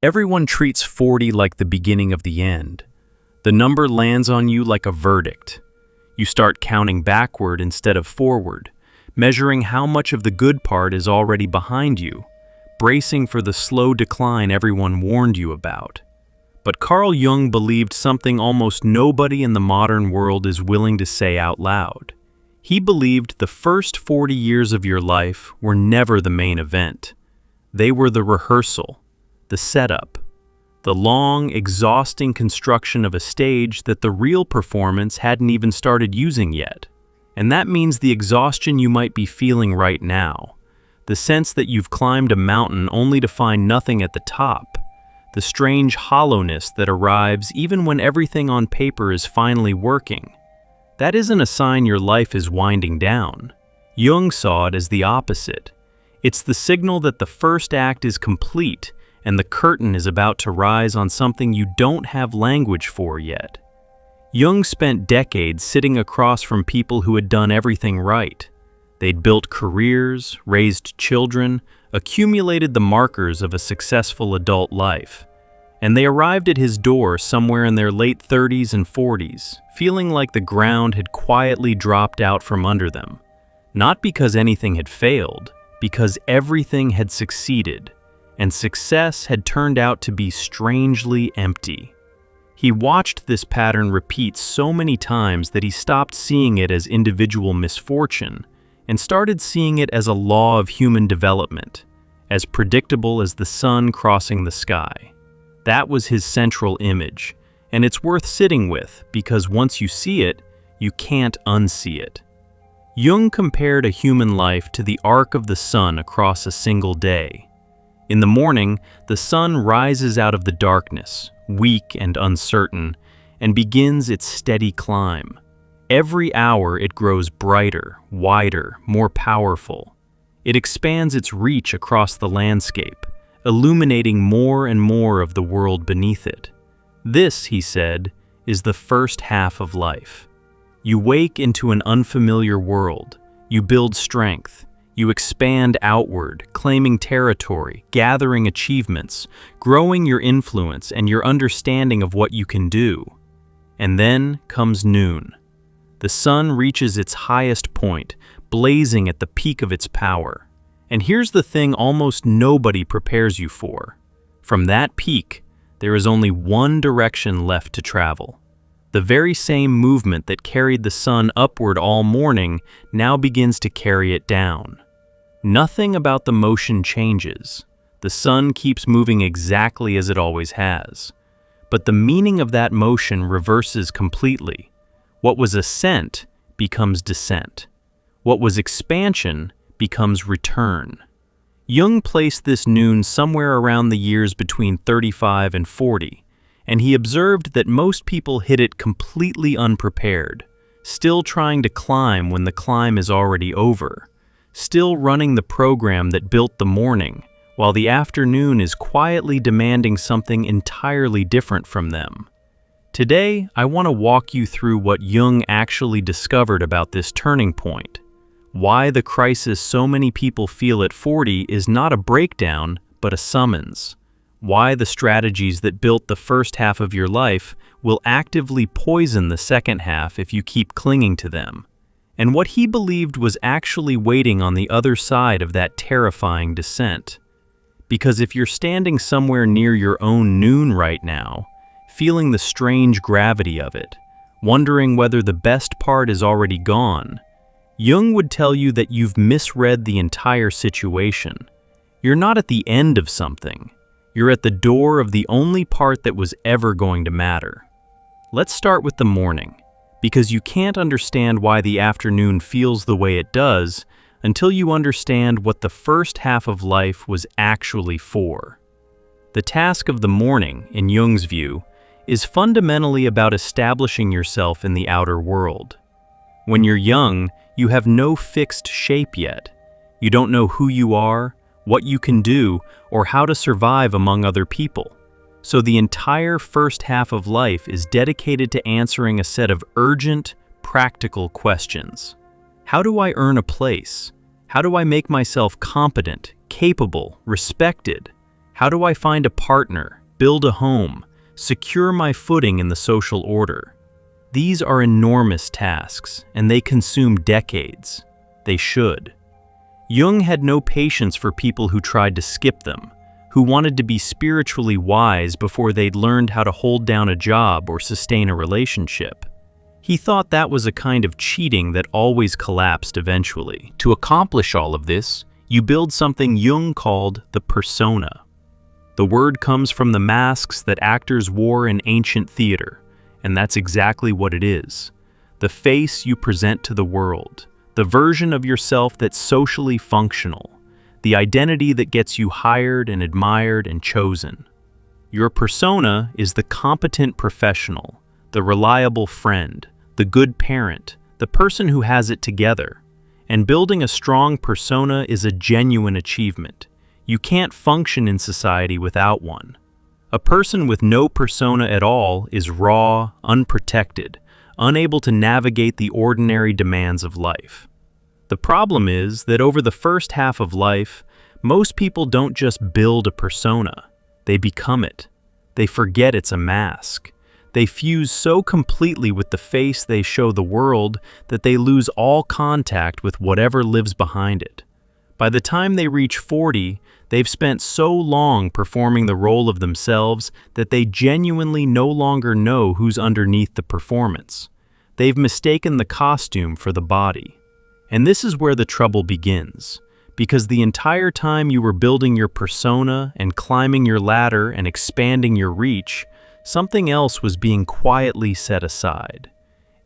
Everyone treats 40 like the beginning of the end. The number lands on you like a verdict. You start counting backward instead of forward, measuring how much of the good part is already behind you, bracing for the slow decline everyone warned you about. But Carl Jung believed something almost nobody in the modern world is willing to say out loud. He believed the first 40 years of your life were never the main event. They were the rehearsal, the setup, the long, exhausting construction of a stage that the real performance hadn't even started using yet. And that means the exhaustion you might be feeling right now, the sense that you've climbed a mountain only to find nothing at the top, the strange hollowness that arrives even when everything on paper is finally working. That isn't a sign your life is winding down. Jung saw it as the opposite. It's the signal that the first act is complete and the curtain is about to rise on something you don't have language for yet. Jung spent decades sitting across from people who had done everything right. They'd built careers, raised children, accumulated the markers of a successful adult life. And they arrived at his door somewhere in their late 30s and 40s, feeling like the ground had quietly dropped out from under them. Not because anything had failed, because everything had succeeded. And success had turned out to be strangely empty. He watched this pattern repeat so many times that he stopped seeing it as individual misfortune and started seeing it as a law of human development, as predictable as the sun crossing the sky. That was his central image, and it's worth sitting with because once you see it, you can't unsee it. Jung compared a human life to the arc of the sun across a single day. In the morning, the sun rises out of the darkness, weak and uncertain, and begins its steady climb. Every hour it grows brighter, wider, more powerful. It expands its reach across the landscape, illuminating more and more of the world beneath it. This, he said, is the first half of life. You wake into an unfamiliar world. You build strength. You expand outward, claiming territory, gathering achievements, growing your influence and your understanding of what you can do. And then comes noon. The sun reaches its highest point, blazing at the peak of its power. And here's the thing almost nobody prepares you for. From that peak, there is only one direction left to travel. The very same movement that carried the sun upward all morning now begins to carry it down. Nothing about the motion changes. The sun keeps moving exactly as it always has. But the meaning of that motion reverses completely. What was ascent becomes descent. What was expansion becomes return. Jung placed this noon somewhere around the years between 35 and 40, and he observed that most people hit it completely unprepared, still trying to climb when the climb is already over. Still running the program that built the morning, while the afternoon is quietly demanding something entirely different from them. Today, I want to walk you through what Jung actually discovered about this turning point. Why the crisis so many people feel at 40 is not a breakdown, but a summons. Why the strategies that built the first half of your life will actively poison the second half if you keep clinging to them. And what he believed was actually waiting on the other side of that terrifying descent. Because if you're standing somewhere near your own noon right now, feeling the strange gravity of it, wondering whether the best part is already gone, Jung would tell you that you've misread the entire situation. You're not at the end of something. You're at the door of the only part that was ever going to matter. Let's start with the morning, because you can't understand why the afternoon feels the way it does until you understand what the first half of life was actually for. The task of the morning, in Jung's view, is fundamentally about establishing yourself in the outer world. When you're young, you have no fixed shape yet. You don't know who you are, what you can do, or how to survive among other people. So the entire first half of life is dedicated to answering a set of urgent, practical questions. How do I earn a place? How do I make myself competent, capable, respected? How do I find a partner, build a home, secure my footing in the social order? These are enormous tasks, and they consume decades. They should. Jung had no patience for people who tried to skip them, who wanted to be spiritually wise before they'd learned how to hold down a job or sustain a relationship. He thought that was a kind of cheating that always collapsed eventually. To accomplish all of this, you build something Jung called the persona. The word comes from the masks that actors wore in ancient theater, and that's exactly what it is. The face you present to the world, the version of yourself that's socially functional, the identity that gets you hired and admired and chosen. Your persona is the competent professional, the reliable friend, the good parent, the person who has it together. And building a strong persona is a genuine achievement. You can't function in society without one. A person with no persona at all is raw, unprotected, unable to navigate the ordinary demands of life. The problem is that over the first half of life, most people don't just build a persona, they become it. They forget it's a mask. They fuse so completely with the face they show the world that they lose all contact with whatever lives behind it. By the time they reach 40, they've spent so long performing the role of themselves that they genuinely no longer know who's underneath the performance. They've mistaken the costume for the body. And this is where the trouble begins, because the entire time you were building your persona and climbing your ladder and expanding your reach, something else was being quietly set aside.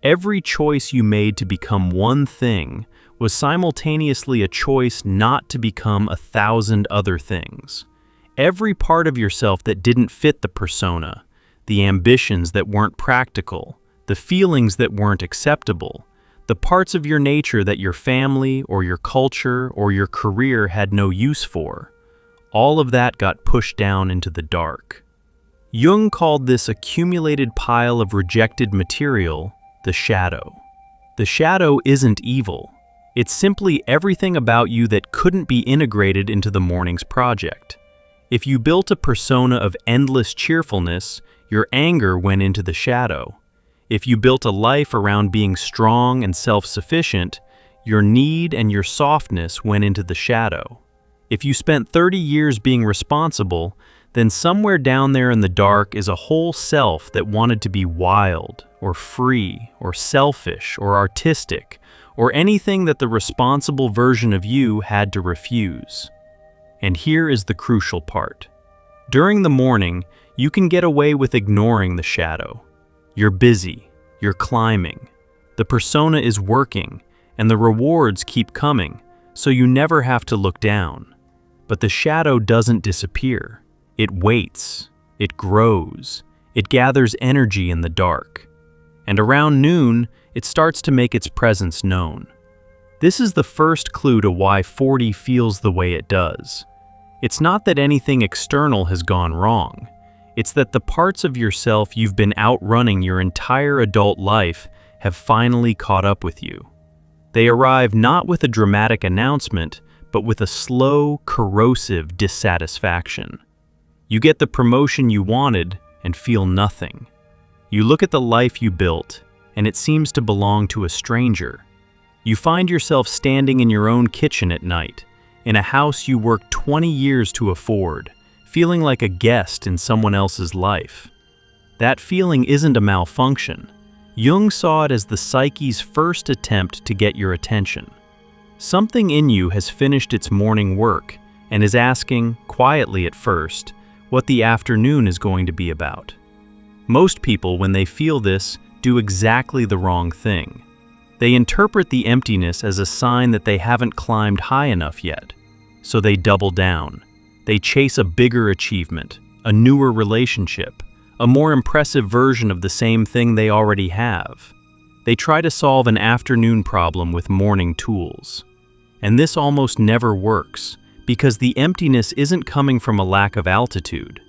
Every choice you made to become one thing was simultaneously a choice not to become 1,000 other things. Every part of yourself that didn't fit the persona, the ambitions that weren't practical, the feelings that weren't acceptable, the parts of your nature that your family or your culture or your career had no use for, all of that got pushed down into the dark. Jung called this accumulated pile of rejected material the shadow. The shadow isn't evil. It's simply everything about you that couldn't be integrated into the morning's project. If you built a persona of endless cheerfulness, your anger went into the shadow. If you built a life around being strong and self-sufficient, your need and your softness went into the shadow. If you spent 30 years being responsible, then somewhere down there in the dark is a whole self that wanted to be wild, or free, or selfish, or artistic, or anything that the responsible version of you had to refuse. And here is the crucial part. During the morning, you can get away with ignoring the shadow. You're busy, you're climbing, the persona is working, and the rewards keep coming, so you never have to look down. But the shadow doesn't disappear. It waits, it grows, it gathers energy in the dark. And around noon, it starts to make its presence known. This is the first clue to why 40 feels the way it does. It's not that anything external has gone wrong. It's that the parts of yourself you've been outrunning your entire adult life have finally caught up with you. They arrive not with a dramatic announcement, but with a slow, corrosive dissatisfaction. You get the promotion you wanted and feel nothing. You look at the life you built, and it seems to belong to a stranger. You find yourself standing in your own kitchen at night, in a house you worked 20 years to afford, feeling like a guest in someone else's life. That feeling isn't a malfunction. Jung saw it as the psyche's first attempt to get your attention. Something in you has finished its morning work and is asking, quietly at first, what the afternoon is going to be about. Most people, when they feel this, do exactly the wrong thing. They interpret the emptiness as a sign that they haven't climbed high enough yet. So they double down. They chase a bigger achievement, a newer relationship, a more impressive version of the same thing they already have. They try to solve an afternoon problem with morning tools. And this almost never works, because the emptiness isn't coming from a lack of altitude.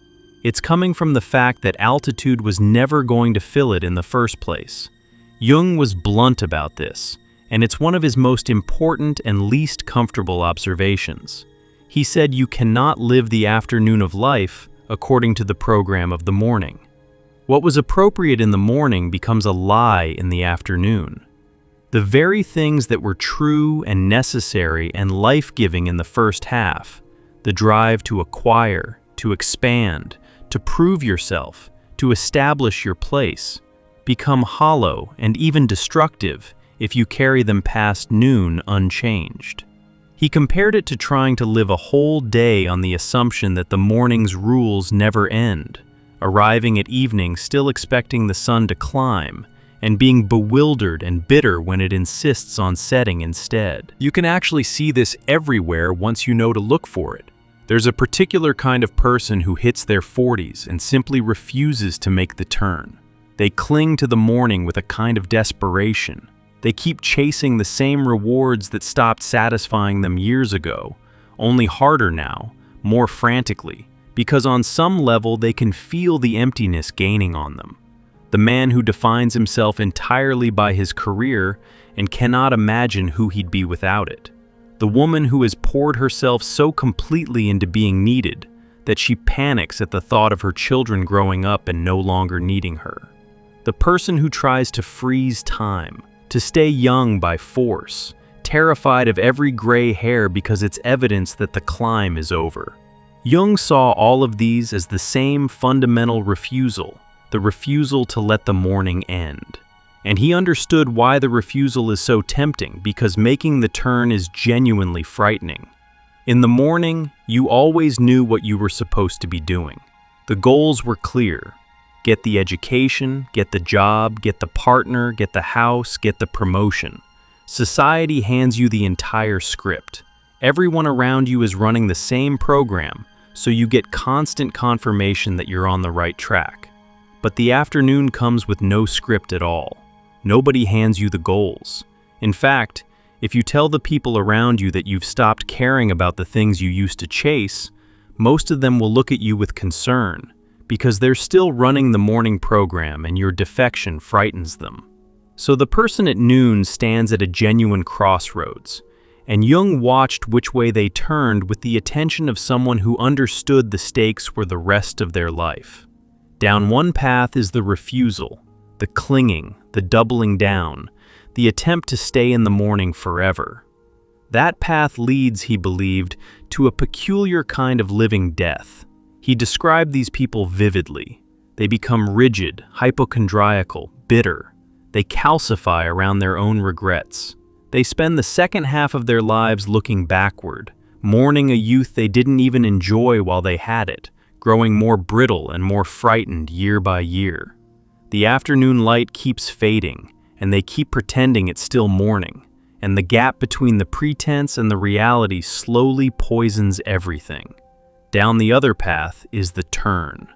It's coming from the fact that altitude was never going to fill it in the first place. Jung was blunt about this, and it's one of his most important and least comfortable observations. He said you cannot live the afternoon of life according to the program of the morning. What was appropriate in the morning becomes a lie in the afternoon. The very things that were true and necessary and life-giving in the first half, the drive to acquire, to expand, to prove yourself, to establish your place, become hollow and even destructive if you carry them past noon unchanged. He compared it to trying to live a whole day on the assumption that the morning's rules never end, arriving at evening still expecting the sun to climb, and being bewildered and bitter when it insists on setting instead. You can actually see this everywhere once you know to look for it. There's a particular kind of person who hits their 40s and simply refuses to make the turn. They cling to the morning with a kind of desperation. They keep chasing the same rewards that stopped satisfying them years ago, only harder now, more frantically, because on some level they can feel the emptiness gaining on them. The man who defines himself entirely by his career and cannot imagine who he'd be without it. The woman who has poured herself so completely into being needed that she panics at the thought of her children growing up and no longer needing her. The person who tries to freeze time, to stay young by force, terrified of every gray hair because it's evidence that the climb is over. Jung saw all of these as the same fundamental refusal, the refusal to let the morning end. And he understood why the refusal is so tempting, because making the turn is genuinely frightening. In the morning, you always knew what you were supposed to be doing. The goals were clear. Get the education, get the job, get the partner, get the house, get the promotion. Society hands you the entire script. Everyone around you is running the same program, so you get constant confirmation that you're on the right track. But the afternoon comes with no script at all. Nobody hands you the goals. In fact, if you tell the people around you that you've stopped caring about the things you used to chase, most of them will look at you with concern, because they're still running the morning program and your defection frightens them. So the person at noon stands at a genuine crossroads, and Jung watched which way they turned with the attention of someone who understood the stakes were the rest of their life. Down one path is the refusal, the clinging, the doubling down, the attempt to stay in the morning forever. That path leads, he believed, to a peculiar kind of living death. He described these people vividly. They become rigid, hypochondriacal, bitter. They calcify around their own regrets. They spend the second half of their lives looking backward, mourning a youth they didn't even enjoy while they had it, growing more brittle and more frightened year by year. The afternoon light keeps fading, and they keep pretending it's still morning, and the gap between the pretense and the reality slowly poisons everything. Down the other path is the turn.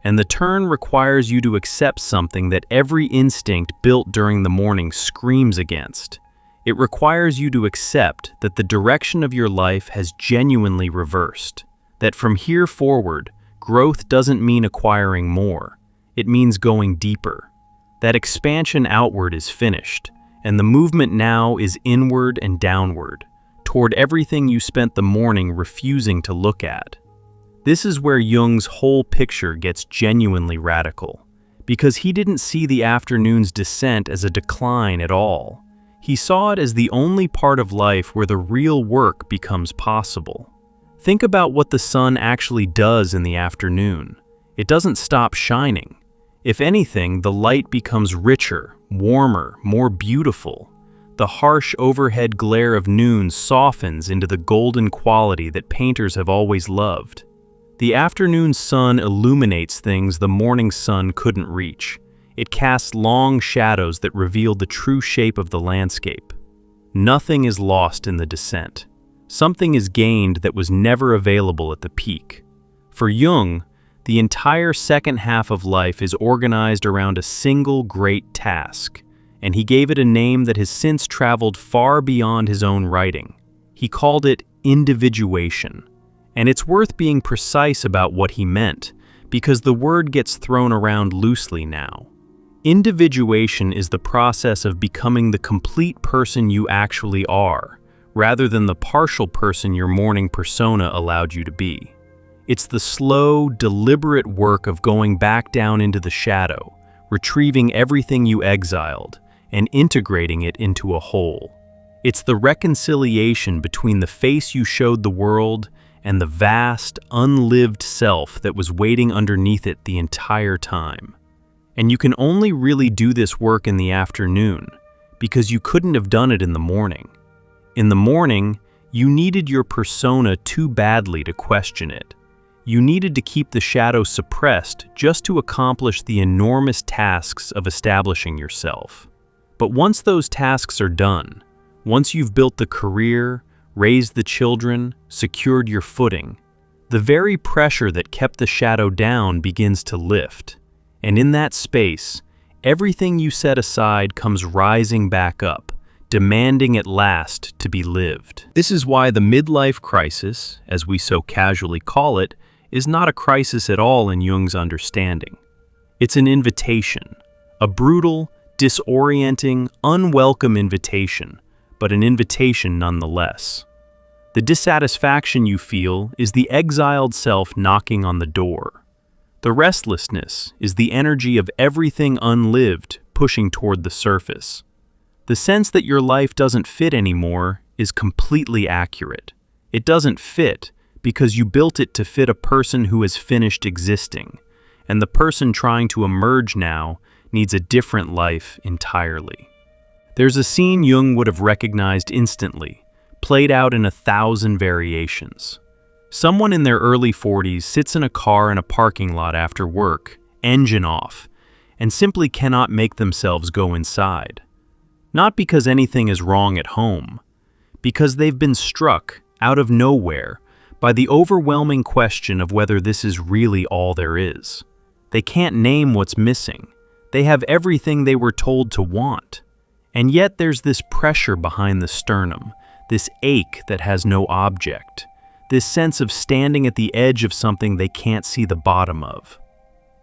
And the turn requires you to accept something that every instinct built during the morning screams against. It requires you to accept that the direction of your life has genuinely reversed, that from here forward, growth doesn't mean acquiring more, it means going deeper. That expansion outward is finished, and the movement now is inward and downward, toward everything you spent the morning refusing to look at. This is where Jung's whole picture gets genuinely radical, because he didn't see the afternoon's descent as a decline at all. He saw it as the only part of life where the real work becomes possible. Think about what the sun actually does in the afternoon. It doesn't stop shining. If anything, the light becomes richer, warmer, more beautiful. The harsh overhead glare of noon softens into the golden quality that painters have always loved. The afternoon sun illuminates things the morning sun couldn't reach. It casts long shadows that reveal the true shape of the landscape. Nothing is lost in the descent. Something is gained that was never available at the peak. For Jung, the entire second half of life is organized around a single great task, and he gave it a name that has since traveled far beyond his own writing. He called it individuation. And it's worth being precise about what he meant, because the word gets thrown around loosely now. Individuation is the process of becoming the complete person you actually are, rather than the partial person your morning persona allowed you to be. It's the slow, deliberate work of going back down into the shadow, retrieving everything you exiled, and integrating it into a whole. It's the reconciliation between the face you showed the world and the vast, unlived self that was waiting underneath it the entire time. And you can only really do this work in the afternoon, because you couldn't have done it in the morning. In the morning, you needed your persona too badly to question it. You needed to keep the shadow suppressed just to accomplish the enormous tasks of establishing yourself. But once those tasks are done, once you've built the career, raised the children, secured your footing, the very pressure that kept the shadow down begins to lift. And in that space, everything you set aside comes rising back up, demanding at last to be lived. This is why the midlife crisis, as we so casually call it, is not a crisis at all in Jung's understanding. It's an invitation, a brutal, disorienting, unwelcome invitation, but an invitation nonetheless. The dissatisfaction you feel is the exiled self knocking on the door. The restlessness is the energy of everything unlived pushing toward the surface. The sense that your life doesn't fit anymore is completely accurate. It doesn't fit because you built it to fit a person who has finished existing, and the person trying to emerge now needs a different life entirely. There's a scene Jung would have recognized instantly, played out in 1,000 variations. Someone in their early 40s sits in a car in a parking lot after work, engine off, and simply cannot make themselves go inside. Not because anything is wrong at home, because they've been struck, out of nowhere, by the overwhelming question of whether this is really all there is. They can't name what's missing. They have everything they were told to want. And yet there's this pressure behind the sternum, this ache that has no object. This sense of standing at the edge of something they can't see the bottom of.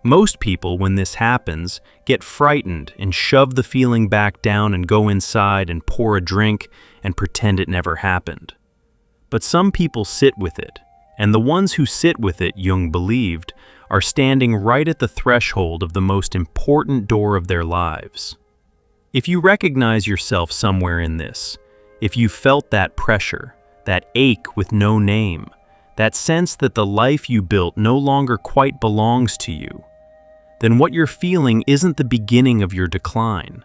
Most people, when this happens, get frightened and shove the feeling back down and go inside and pour a drink and pretend it never happened. But some people sit with it, and the ones who sit with it, Jung believed, are standing right at the threshold of the most important door of their lives. If you recognize yourself somewhere in this, if you felt that pressure, that ache with no name, that sense that the life you built no longer quite belongs to you, then what you're feeling isn't the beginning of your decline.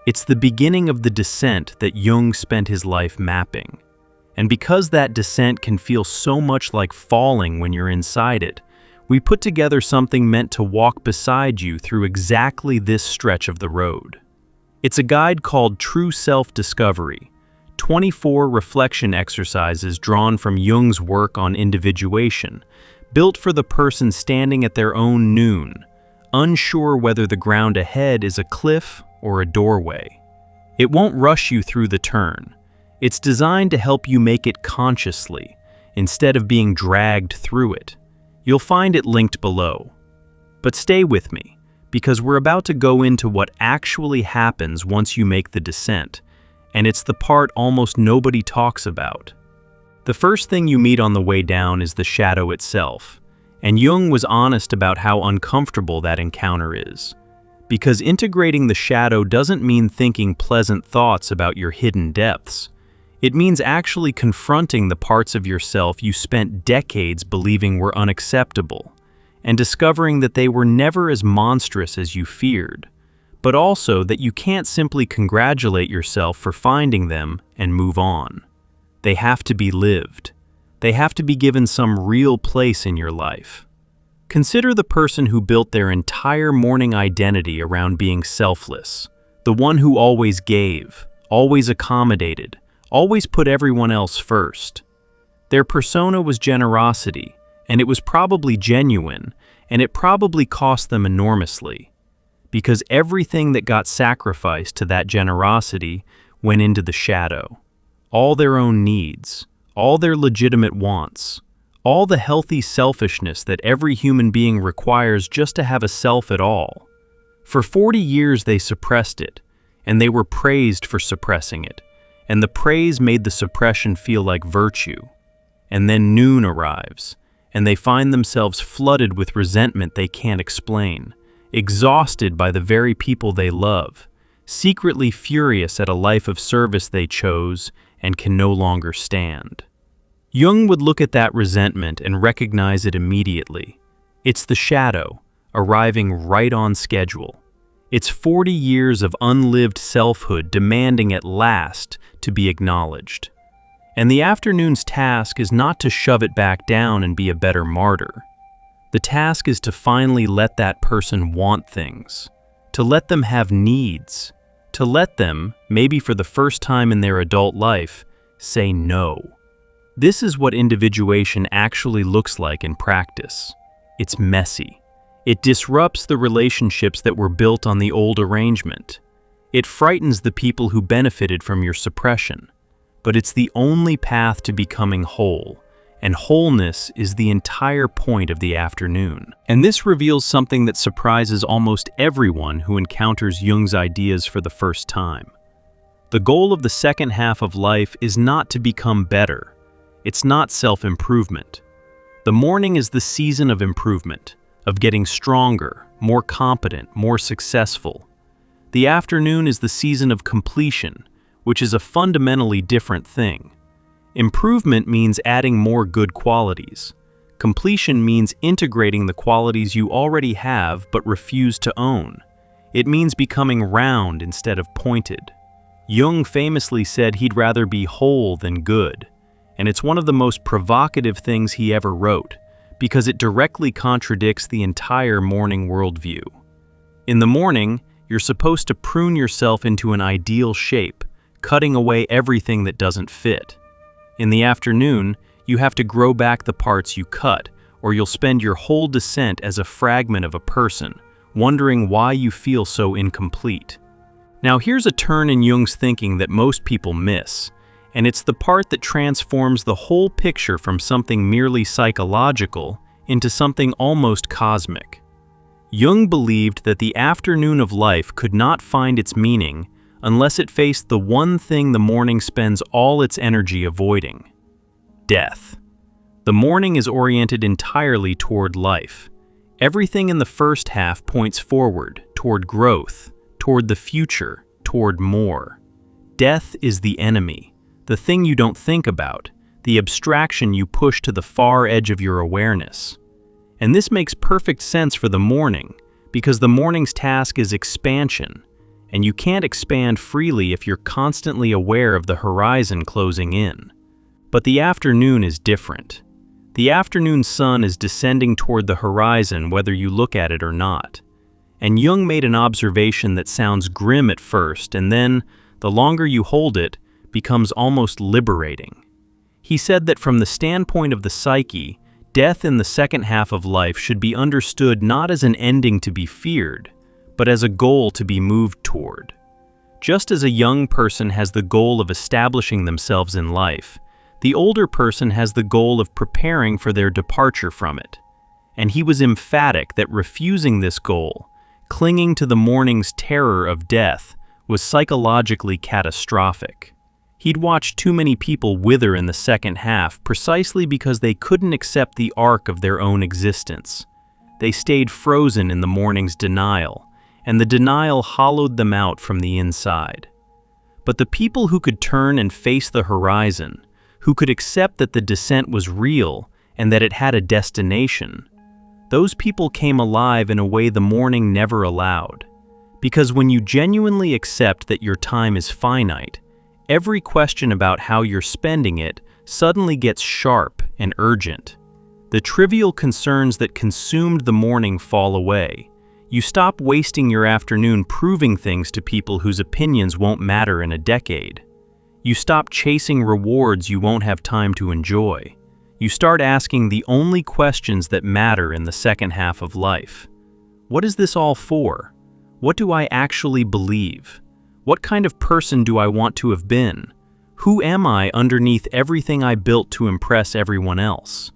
It's the beginning of the descent that Jung spent his life mapping. And because that descent can feel so much like falling when you're inside it, we put together something meant to walk beside you through exactly this stretch of the road. It's a guide called True Self-Discovery, 24 reflection exercises drawn from Jung's work on individuation, built for the person standing at their own noon, unsure whether the ground ahead is a cliff or a doorway. It won't rush you through the turn. It's designed to help you make it consciously, instead of being dragged through it. You'll find it linked below. But stay with me, because we're about to go into what actually happens once you make the descent, and it's the part almost nobody talks about. The first thing you meet on the way down is the shadow itself, and Jung was honest about how uncomfortable that encounter is. Because integrating the shadow doesn't mean thinking pleasant thoughts about your hidden depths. It means actually confronting the parts of yourself you spent decades believing were unacceptable, and discovering that they were never as monstrous as you feared, but also that you can't simply congratulate yourself for finding them and move on. They have to be lived. They have to be given some real place in your life. Consider the person who built their entire morning identity around being selfless, the one who always gave, always accommodated, always put everyone else first. Their persona was generosity, and it was probably genuine, and it probably cost them enormously, because everything that got sacrificed to that generosity went into the shadow. All their own needs, all their legitimate wants, all the healthy selfishness that every human being requires just to have a self at all. For 40 years they suppressed it, and they were praised for suppressing it, and the praise made the suppression feel like virtue. And then noon arrives, and they find themselves flooded with resentment they can't explain, exhausted by the very people they love, secretly furious at a life of service they chose and can no longer stand. Jung would look at that resentment and recognize it immediately. It's the shadow, arriving right on schedule. It's 40 years of unlived selfhood demanding at last to be acknowledged. And the afternoon's task is not to shove it back down and be a better martyr. The task is to finally let that person want things, to let them have needs, to let them, maybe for the first time in their adult life, say no. This is what individuation actually looks like in practice. It's messy. It disrupts the relationships that were built on the old arrangement. It frightens the people who benefited from your suppression. But it's the only path to becoming whole, and wholeness is the entire point of the afternoon. And this reveals something that surprises almost everyone who encounters Jung's ideas for the first time. The goal of the second half of life is not to become better. It's not self-improvement. The morning is the season of improvement, of getting stronger, more competent, more successful. The afternoon is the season of completion, which is a fundamentally different thing. Improvement means adding more good qualities. Completion means integrating the qualities you already have but refuse to own. It means becoming round instead of pointed. Jung famously said he'd rather be whole than good, and it's one of the most provocative things he ever wrote, because it directly contradicts the entire morning worldview. In the morning, you're supposed to prune yourself into an ideal shape, cutting away everything that doesn't fit. In the afternoon, you have to grow back the parts you cut, or you'll spend your whole descent as a fragment of a person, wondering why you feel so incomplete. Now here's a turn in Jung's thinking that most people miss, and it's the part that transforms the whole picture from something merely psychological into something almost cosmic. Jung believed that the afternoon of life could not find its meaning unless it faced the one thing the morning spends all its energy avoiding: death. The morning is oriented entirely toward life. Everything in the first half points forward, toward growth, toward the future, toward more. Death is the enemy, the thing you don't think about, the abstraction you push to the far edge of your awareness. And this makes perfect sense for the morning, because the morning's task is expansion, and you can't expand freely if you're constantly aware of the horizon closing in. But the afternoon is different. The afternoon sun is descending toward the horizon whether you look at it or not. And Jung made an observation that sounds grim at first, and then, the longer you hold it, becomes almost liberating. He said that from the standpoint of the psyche, death in the second half of life should be understood not as an ending to be feared, but as a goal to be moved toward. Just as a young person has the goal of establishing themselves in life, the older person has the goal of preparing for their departure from it. And he was emphatic that refusing this goal, clinging to the morning's terror of death, was psychologically catastrophic. He'd watched too many people wither in the second half precisely because they couldn't accept the arc of their own existence. They stayed frozen in the morning's denial, and the denial hollowed them out from the inside. But the people who could turn and face the horizon, who could accept that the descent was real and that it had a destination, those people came alive in a way the morning never allowed. Because when you genuinely accept that your time is finite, every question about how you're spending it suddenly gets sharp and urgent. The trivial concerns that consumed the morning fall away. You stop wasting your afternoon proving things to people whose opinions won't matter in a decade. You stop chasing rewards you won't have time to enjoy. You start asking the only questions that matter in the second half of life. What is this all for? What do I actually believe? What kind of person do I want to have been? Who am I underneath everything I built to impress everyone else?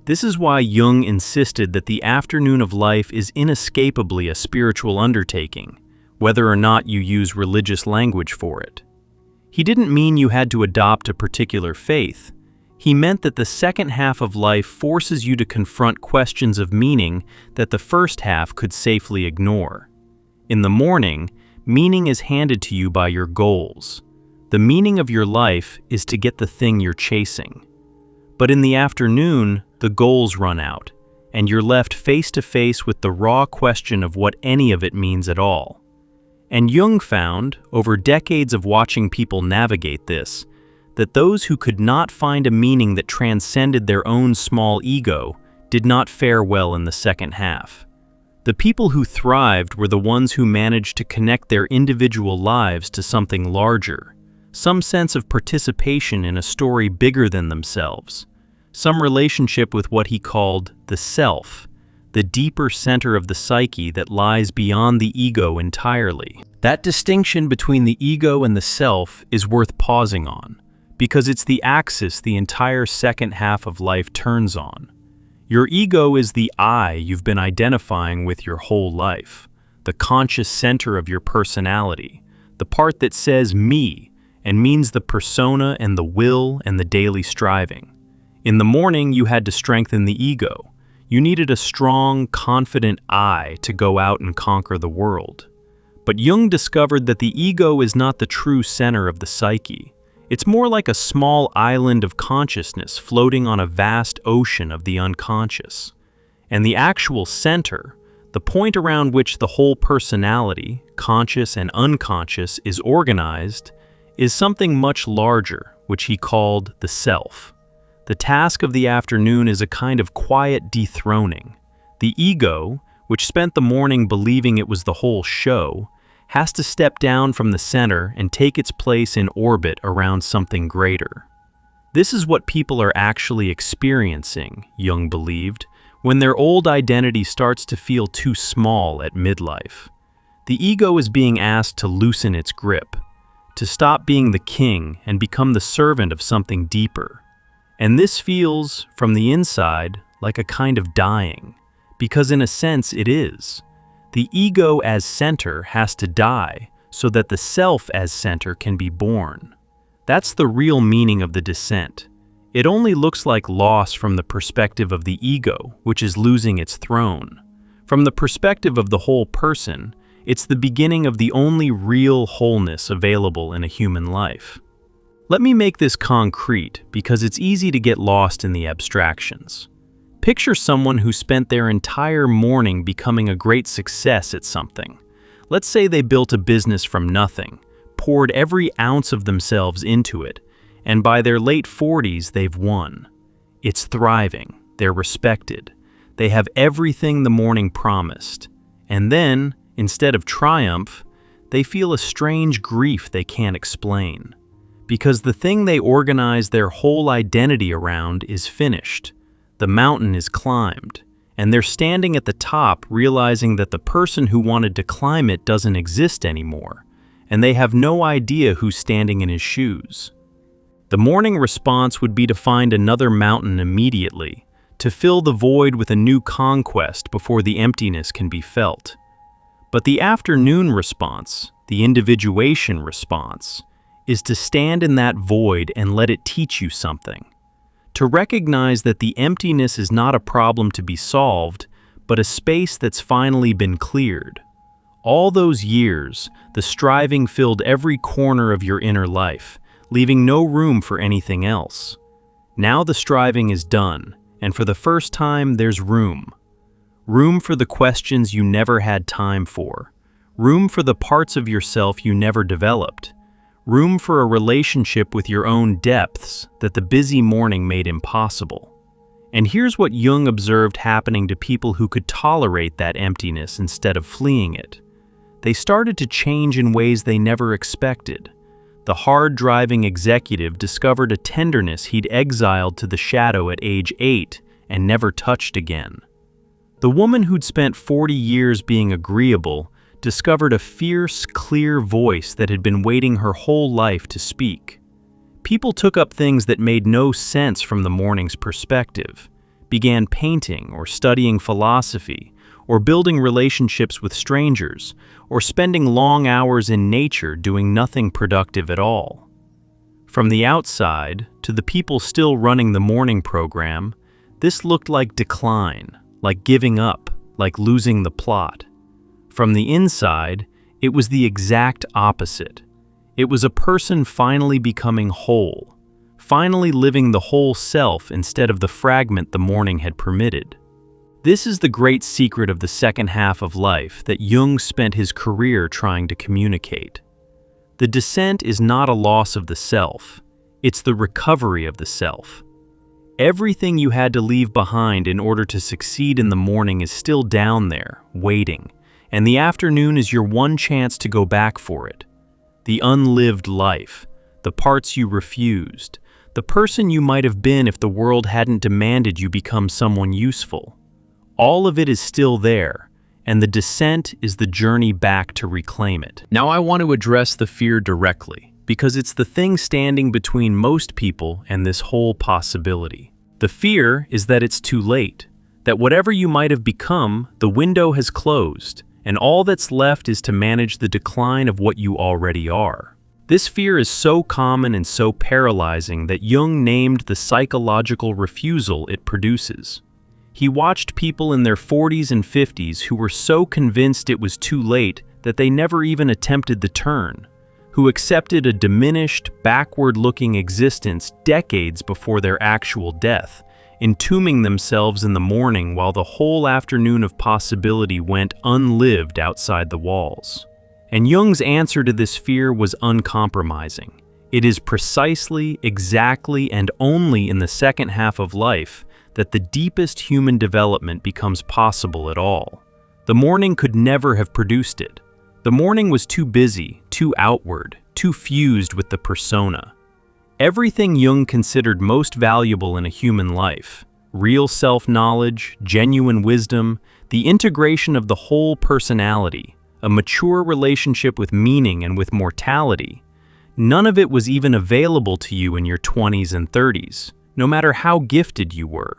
This is why Jung insisted that the afternoon of life is inescapably a spiritual undertaking, whether or not you use religious language for it. He didn't mean you had to adopt a particular faith. He meant that the second half of life forces you to confront questions of meaning that the first half could safely ignore. In the morning, meaning is handed to you by your goals. The meaning of your life is to get the thing you're chasing. But in the afternoon, the goals run out, and you're left face to face with the raw question of what any of it means at all. And Jung found, over decades of watching people navigate this, that those who could not find a meaning that transcended their own small ego did not fare well in the second half. The people who thrived were the ones who managed to connect their individual lives to something larger, some sense of participation in a story bigger than themselves, some relationship with what he called the self, the deeper center of the psyche that lies beyond the ego entirely. That distinction between the ego and the self is worth pausing on, because it's the axis the entire second half of life turns on. Your ego is the I you've been identifying with your whole life, the conscious center of your personality, the part that says me and means the persona and the will and the daily striving. In the morning, you had to strengthen the ego. You needed a strong, confident I to go out and conquer the world. But Jung discovered that the ego is not the true center of the psyche. It's more like a small island of consciousness floating on a vast ocean of the unconscious. And the actual center, the point around which the whole personality, conscious and unconscious, is organized, is something much larger, which he called the self. The task of the afternoon is a kind of quiet dethroning. The ego, which spent the morning believing it was the whole show, has to step down from the center and take its place in orbit around something greater. This is what people are actually experiencing, Jung believed, when their old identity starts to feel too small at midlife. The ego is being asked to loosen its grip, to stop being the king and become the servant of something deeper. And this feels, from the inside, like a kind of dying, because in a sense it is. The ego as center has to die so that the self as center can be born. That's the real meaning of the descent. It only looks like loss from the perspective of the ego, which is losing its throne. From the perspective of the whole person, it's the beginning of the only real wholeness available in a human life. Let me make this concrete because it's easy to get lost in the abstractions. Picture someone who spent their entire morning becoming a great success at something. Let's say they built a business from nothing, poured every ounce of themselves into it, and by their late 40s they've won. It's thriving, they're respected, they have everything the morning promised, and then, instead of triumph, they feel a strange grief they can't explain. Because the thing they organized their whole identity around is finished. The mountain is climbed, and they're standing at the top realizing that the person who wanted to climb it doesn't exist anymore, and they have no idea who's standing in his shoes. The morning response would be to find another mountain immediately, to fill the void with a new conquest before the emptiness can be felt. But the afternoon response, the individuation response, is to stand in that void and let it teach you something. To recognize that the emptiness is not a problem to be solved, but a space that's finally been cleared. All those years, the striving filled every corner of your inner life, leaving no room for anything else. Now the striving is done, and for the first time there's room. Room for the questions you never had time for. Room for the parts of yourself you never developed. Room for a relationship with your own depths that the busy morning made impossible. And here's what Jung observed happening to people who could tolerate that emptiness instead of fleeing it. They started to change in ways they never expected. The hard-driving executive discovered a tenderness he'd exiled to the shadow at age 8 and never touched again. The woman who'd spent 40 years being agreeable discovered a fierce, clear voice that had been waiting her whole life to speak. People took up things that made no sense from the morning's perspective, began painting or studying philosophy, or building relationships with strangers, or spending long hours in nature doing nothing productive at all. From the outside, to the people still running the morning program, this looked like decline, like giving up, like losing the plot. From the inside, it was the exact opposite. It was a person finally becoming whole, finally living the whole self instead of the fragment the morning had permitted. This is the great secret of the second half of life that Jung spent his career trying to communicate. The descent is not a loss of the self, it's the recovery of the self. Everything you had to leave behind in order to succeed in the morning is still down there, waiting, and the afternoon is your one chance to go back for it. The unlived life, the parts you refused, the person you might have been if the world hadn't demanded you become someone useful. All of it is still there, and the descent is the journey back to reclaim it. Now I want to address the fear directly, because it's the thing standing between most people and this whole possibility. The fear is that it's too late, that whatever you might have become, the window has closed, and all that's left is to manage the decline of what you already are. This fear is so common and so paralyzing that Jung named the psychological refusal it produces. He watched people in their 40s and 50s who were so convinced it was too late that they never even attempted the turn, who accepted a diminished, backward-looking existence decades before their actual death, entombing themselves in the morning while the whole afternoon of possibility went unlived outside the walls. And Jung's answer to this fear was uncompromising. It is precisely, exactly, and only in the second half of life that the deepest human development becomes possible at all. The morning could never have produced it. The morning was too busy, too outward, too fused with the persona. Everything Jung considered most valuable in a human life, real self-knowledge, genuine wisdom, the integration of the whole personality, a mature relationship with meaning and with mortality, none of it was even available to you in your 20s and 30s, no matter how gifted you were.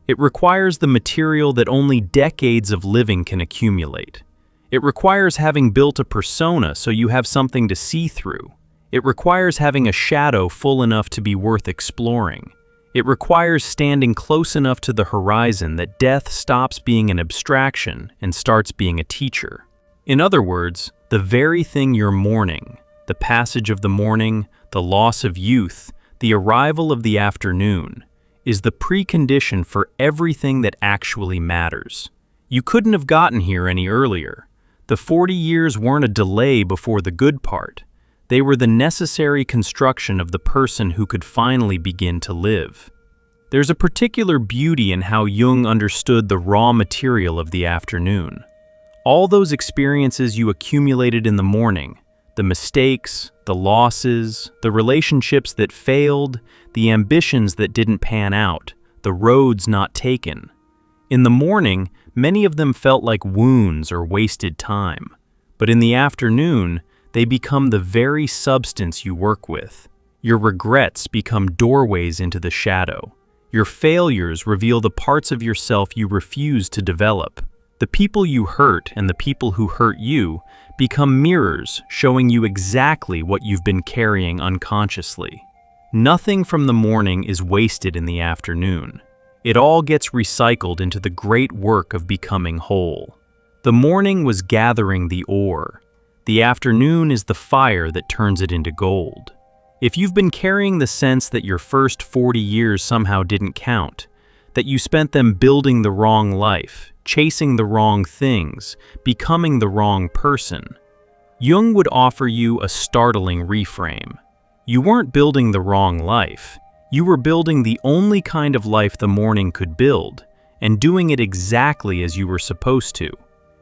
It requires the material that only decades of living can accumulate. It requires having built a persona so you have something to see through. It requires having a shadow full enough to be worth exploring. It requires standing close enough to the horizon that death stops being an abstraction and starts being a teacher. In other words, the very thing you're mourning, the passage of the morning, the loss of youth, the arrival of the afternoon, is the precondition for everything that actually matters. You couldn't have gotten here any earlier. The 40 years weren't a delay before the good part. They were the necessary construction of the person who could finally begin to live. There's a particular beauty in how Jung understood the raw material of the afternoon. All those experiences you accumulated in the morning, the mistakes, the losses, the relationships that failed, the ambitions that didn't pan out, the roads not taken. In the morning, many of them felt like wounds or wasted time. But in the afternoon, they become the very substance you work with. Your regrets become doorways into the shadow. Your failures reveal the parts of yourself you refuse to develop. The people you hurt and the people who hurt you become mirrors showing you exactly what you've been carrying unconsciously. Nothing from the morning is wasted in the afternoon. It all gets recycled into the great work of becoming whole. The morning was gathering the ore. The afternoon is the fire that turns it into gold. If you've been carrying the sense that your first 40 years somehow didn't count, that you spent them building the wrong life, chasing the wrong things, becoming the wrong person, Jung would offer you a startling reframe. You weren't building the wrong life. You were building the only kind of life the morning could build, and doing it exactly as you were supposed to.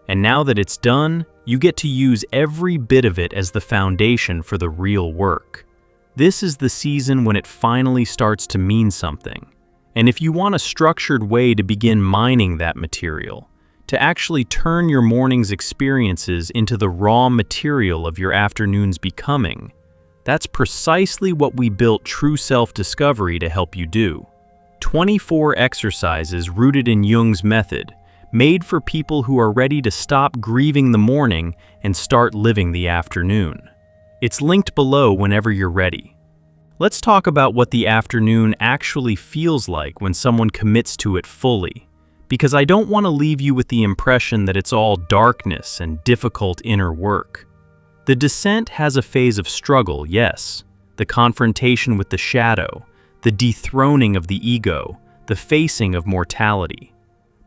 And now that it's done, you get to use every bit of it as the foundation for the real work. This is the season when it finally starts to mean something. And if you want a structured way to begin mining that material, to actually turn your morning's experiences into the raw material of your afternoon's becoming, that's precisely what we built True Self-Discovery to help you do. 24 exercises rooted in Jung's method, made for people who are ready to stop grieving the morning and start living the afternoon. It's linked below whenever you're ready. Let's talk about what the afternoon actually feels like when someone commits to it fully, because I don't want to leave you with the impression that it's all darkness and difficult inner work. The descent has a phase of struggle, yes, the confrontation with the shadow, the dethroning of the ego, the facing of mortality.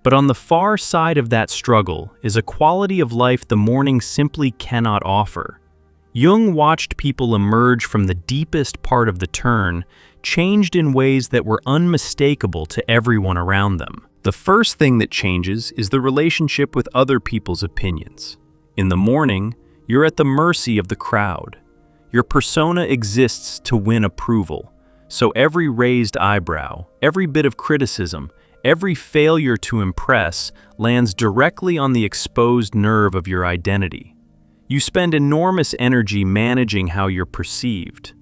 But on the far side of that struggle is a quality of life the morning simply cannot offer. Jung watched people emerge from the deepest part of the turn, changed in ways that were unmistakable to everyone around them. The first thing that changes is the relationship with other people's opinions. In the morning, you're at the mercy of the crowd. Your persona exists to win approval, so every raised eyebrow, every bit of criticism, every failure to impress lands directly on the exposed nerve of your identity. You spend enormous energy managing how you're perceived.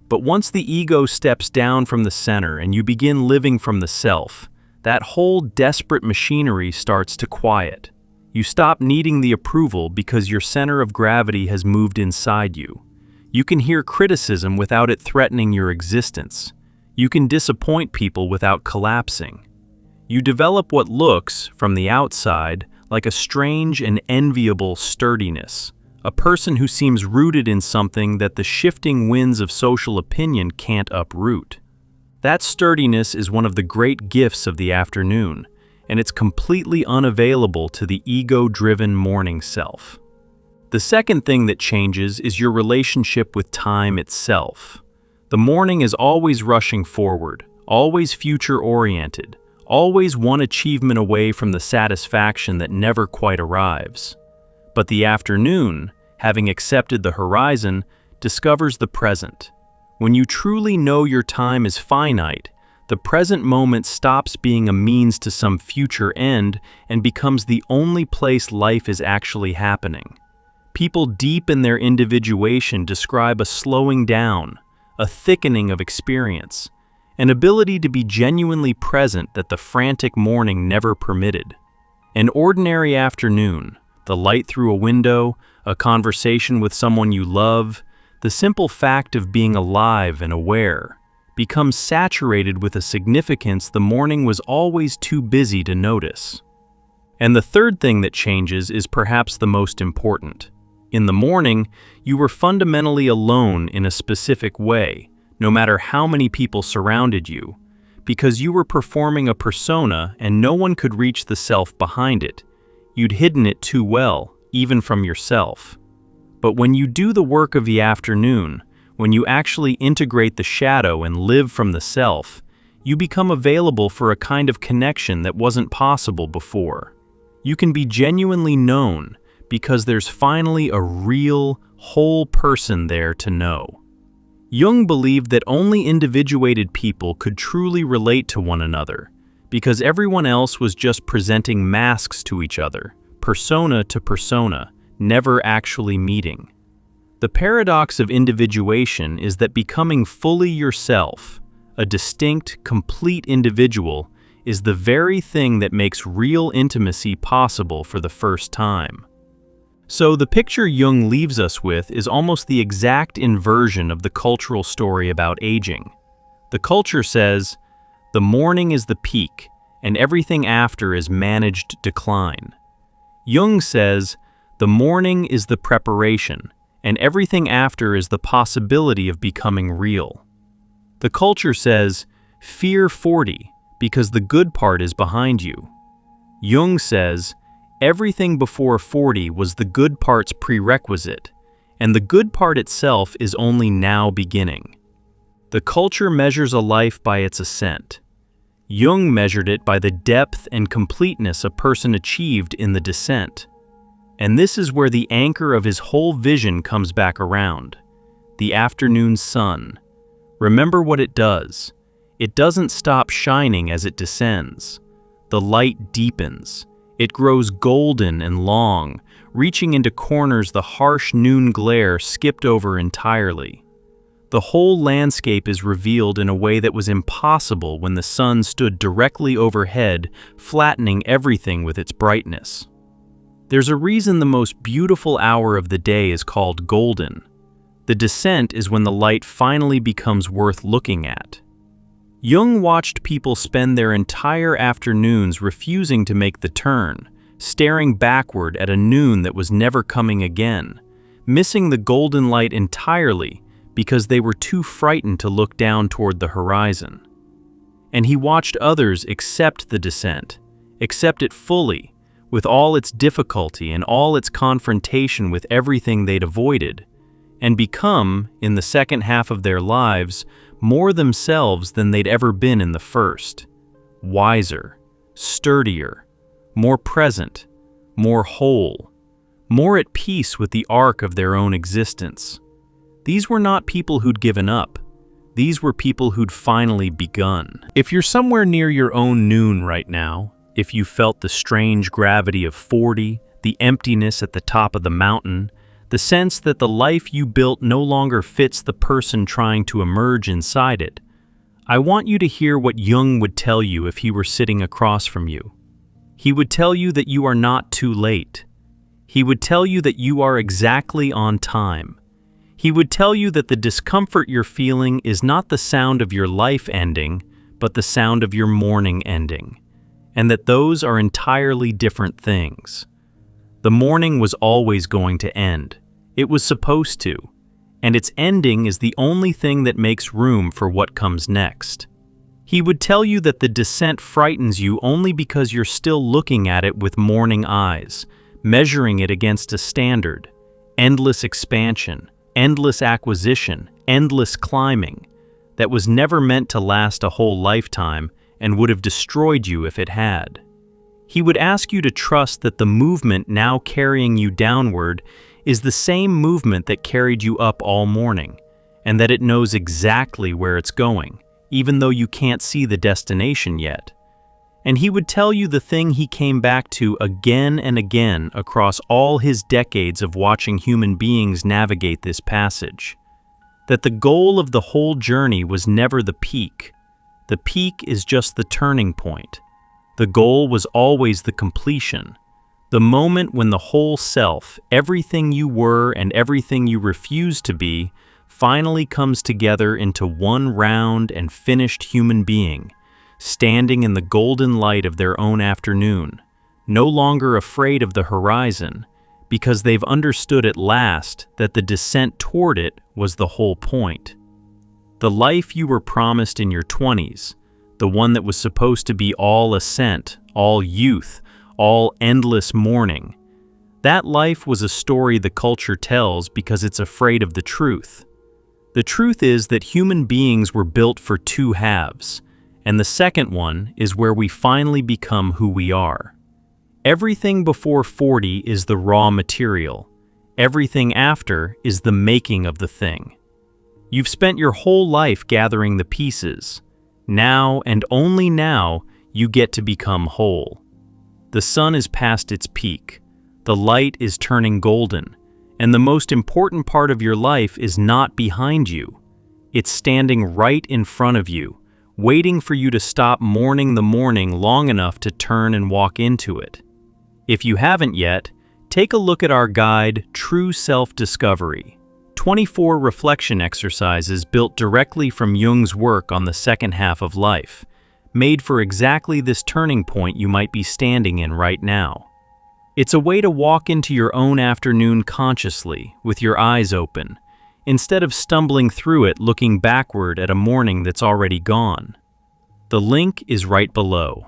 But once the ego steps down from the center and you begin living from the self, that whole desperate machinery starts to quiet. You stop needing the approval because your center of gravity has moved inside you. You can hear criticism without it threatening your existence. You can disappoint people without collapsing. You develop what looks, from the outside, like a strange and enviable sturdiness, a person who seems rooted in something that the shifting winds of social opinion can't uproot. That sturdiness is one of the great gifts of the afternoon, and it's completely unavailable to the ego-driven morning self. The second thing that changes is your relationship with time itself. The morning is always rushing forward, always future-oriented, always one achievement away from the satisfaction that never quite arrives. But the afternoon, having accepted the horizon, discovers the present. When you truly know your time is finite, the present moment stops being a means to some future end and becomes the only place life is actually happening. People deep in their individuation describe a slowing down, a thickening of experience, an ability to be genuinely present that the frantic morning never permitted. An ordinary afternoon, the light through a window, a conversation with someone you love, the simple fact of being alive and aware, becomes saturated with a significance the morning was always too busy to notice. And the third thing that changes is perhaps the most important. In the morning, you were fundamentally alone in a specific way, no matter how many people surrounded you, because you were performing a persona and no one could reach the self behind it. You'd hidden it too well, even from yourself. But when you do the work of the afternoon, when you actually integrate the shadow and live from the self, you become available for a kind of connection that wasn't possible before. You can be genuinely known because there's finally a real, whole person there to know. Jung believed that only individuated people could truly relate to one another, because everyone else was just presenting masks to each other, persona to persona, never actually meeting. The paradox of individuation is that becoming fully yourself, a distinct, complete individual, is the very thing that makes real intimacy possible for the first time. So the picture Jung leaves us with is almost the exact inversion of the cultural story about aging. The culture says, the morning is the peak, and everything after is managed decline. Jung says, the morning is the preparation, and everything after is the possibility of becoming real. The culture says, fear 40, because the good part is behind you. Jung says, everything before 40 was the good part's prerequisite, and the good part itself is only now beginning. The culture measures a life by its ascent. Jung measured it by the depth and completeness a person achieved in the descent. And this is where the anchor of his whole vision comes back around. The afternoon sun. Remember what it does. It doesn't stop shining as it descends. The light deepens. It grows golden and long, reaching into corners the harsh noon glare skipped over entirely. The whole landscape is revealed in a way that was impossible when the sun stood directly overhead, flattening everything with its brightness. There's a reason the most beautiful hour of the day is called golden. The descent is when the light finally becomes worth looking at. Jung watched people spend their entire afternoons refusing to make the turn, staring backward at a noon that was never coming again, missing the golden light entirely because they were too frightened to look down toward the horizon. And he watched others accept the descent, accept it fully, with all its difficulty and all its confrontation with everything they'd avoided, and become, in the second half of their lives, more themselves than they'd ever been in the first. Wiser, sturdier, more present, more whole, more at peace with the arc of their own existence. These were not people who'd given up. These were people who'd finally begun. If you're somewhere near your own noon right now, if you felt the strange gravity of 40, the emptiness at the top of the mountain, the sense that the life you built no longer fits the person trying to emerge inside it, I want you to hear what Jung would tell you if he were sitting across from you. He would tell you that you are not too late. He would tell you that you are exactly on time. He would tell you that the discomfort you're feeling is not the sound of your life ending, but the sound of your morning ending, and that those are entirely different things. The morning was always going to end. It was supposed to, and its ending is the only thing that makes room for what comes next. He would tell you that the descent frightens you only because you're still looking at it with morning eyes, measuring it against a standard, endless expansion, endless acquisition, endless climbing, that was never meant to last a whole lifetime and would have destroyed you if it had. He would ask you to trust that the movement now carrying you downward is the same movement that carried you up all morning, and that it knows exactly where it's going, even though you can't see the destination yet. And he would tell you the thing he came back to again and again across all his decades of watching human beings navigate this passage, that the goal of the whole journey was never the peak. The peak is just the turning point. The goal was always the completion, the moment when the whole self, everything you were and everything you refused to be, finally comes together into one round and finished human being, standing in the golden light of their own afternoon, no longer afraid of the horizon, because they've understood at last that the descent toward it was the whole point. The life you were promised in your 20s, the one that was supposed to be all ascent, all youth, all endless morning. That life was a story the culture tells because it's afraid of the truth. The truth is that human beings were built for two halves, and the second one is where we finally become who we are. Everything before 40 is the raw material. Everything after is the making of the thing. You've spent your whole life gathering the pieces. Now, and only now, you get to become whole. The sun is past its peak. The light is turning golden, and the most important part of your life is not behind you. It's standing right in front of you, waiting for you to stop mourning the morning long enough to turn and walk into it. If you haven't yet, take a look at our guide, True Self-Discovery. 24 reflection exercises built directly from Jung's work on the second half of life, made for exactly this turning point you might be standing in right now. It's a way to walk into your own afternoon consciously, with your eyes open, instead of stumbling through it looking backward at a morning that's already gone. The link is right below.